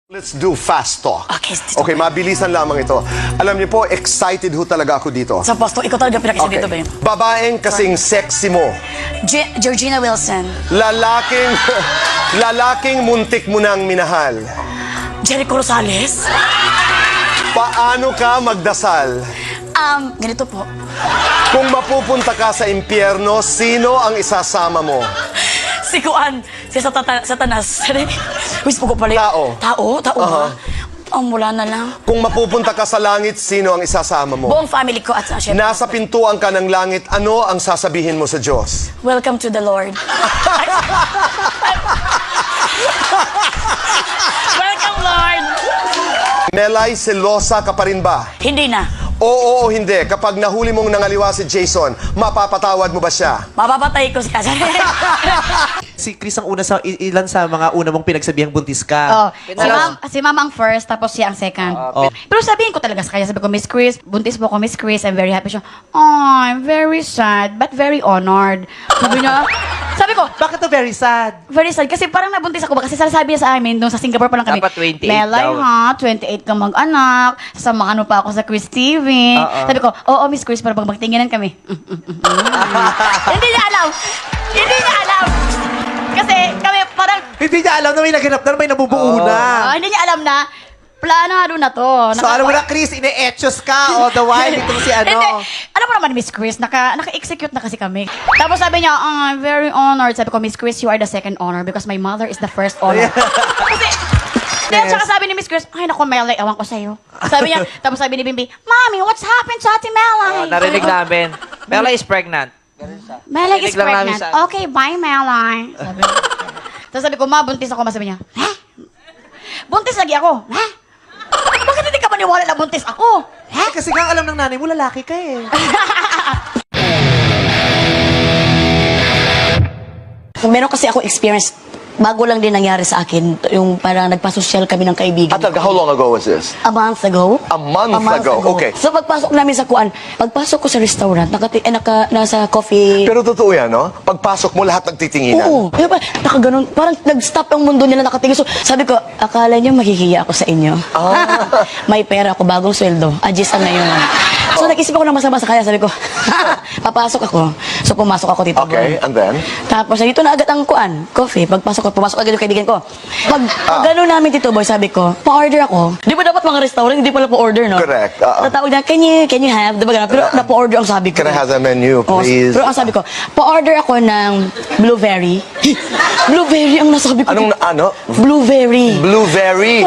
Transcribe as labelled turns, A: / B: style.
A: Let's do fast talk.
B: Okay,
A: mabilisan lamang ito. Alam niyo po, excited ho talaga ako dito.
B: Sa posto, ikaw talaga pinakisa dito, babe.
A: Babaeng kasing sexy mo.
B: Georgina Wilson.
A: Lalaking muntik mo nang minahal.
B: Jericho Rosales.
A: Paano ka magdasal?
B: Ganito po.
A: Kung mapupunta ka sa impyerno, sino ang isasama mo?
B: Si Kuan, si Satanas. Wis po ko pala.
A: Tao?
B: Tao ba? Wala na lang.
A: Kung mapupunta ka sa langit, sino ang isasama mo?
B: Buong family ko at syempre.
A: Nasa pintuan ka ng langit, ano ang sasabihin mo sa Diyos?
B: Welcome to the Lord. Welcome, Lord.
A: Melay, selosa ka pa rin ba?
B: Hindi na.
A: Oo o hindi. Kapag nahuli mong nangaliwa si Jason, mapapatawad mo ba siya?
B: Mapapatay ko si Kasa.
C: Si Chris ang una sa ilan sa mga una mong pinagsabihang buntis ka.
D: Si ma'am ang first, tapos siya ang second. Pero sabihin ko talaga sa kanya, sabi ko, Miss Chris, buntis po ko, Miss Chris, I'm very happy. Siya, oh, I'm very sad, but very honored. Sabi ko,
C: Bakit to very sad?
D: very sad, kasi parang nabuntis ako ba? Kasi sabi niya sa amin, nung sa Singapore pa lang kami,
E: Dapat 28
D: Melay
E: daw.
D: ha, 28 ka mag-anak, sasamahan mo pa ako sa Chris TV. Sabi ko, oo, Miss Chris, para pag magtinginan kami. Hindi niya alam. Hindi niya alam. Kasi kami parang,
C: Hindi niya alam na may naganap na, may nabubuo na.
D: hindi niya alam na, planado na to.
C: So alam mo na, Chris, ine-etchos ka all the while itong si ano.
D: Hindi. Alam mo naman, Miss Chris, naka-execute na kasi kami. Tapos sabi niya, I'm very honored. Sabi ko, Miss Chris, you are the second honor because my mother is the first honor. Kasi, then, tsaka sabi ni Miss Chris, ay naku, Melay, ewan ko sa'yo. Sabi niya, tapos sabi ni Bimbi, Mommy, what's happened to Ate Melay?
E: Narinig namin. Melay is pregnant.
D: Melay is
E: Narinig lang namin
D: pregnant.
E: sa-
D: Okay, bye, Melay. Sabi. Tapos sabi ko, Ma, buntis ako. Sabi niya, ha? Buntis lagi ako. Ha? Bakit hindi ka maniwala na buntis ako? Ha?
C: Kasi nga alam ng nanay mo, lalaki ka eh.
B: Meron kasi ako experience, bago lang din nangyari sa akin, yung parang nagpa-social kami ng kaibigan.
A: How long ago was this?
B: A month ago.
A: A month ago, okay.
B: So pagpasok namin sa kuan, pagpasok ko sa restaurant, nasa coffee.
A: Pero totoo yan, no? Pagpasok mo, lahat nagtitinginan.
B: Oo. Kaya ba, nakaganon, parang nag-stop ang mundo nila nakatingin. So sabi ko, akala niyo mahihiya ako sa inyo. May pera ako, bagong sweldo. Adjust na ngayon. So nag-isip ako ng masama sa kanya. Sabi ko, papasok ako. So pumasok ako dito.
A: Okay, and then?
B: Tapos dito na agad ang kuan, coffee. Pagpasok ko, pumasok agad yung kaibigan ko. Pag gano'n namin dito, boy, sabi ko, pa-order ako. Di ba dapat mga restaurant, hindi pala pa-order, no?
A: Correct,
B: Tatawag na, can you have? Di ba ganun? Pero na-pa-order ang sabi ko.
A: Can I have the menu,
B: Oh,
A: please?
B: pero ang sabi ko, pa-order ako ng blueberry. Blueberry ang nasabi ko.
A: Anong,
B: dito.
A: ano?
B: Blueberry.
A: Blueberry.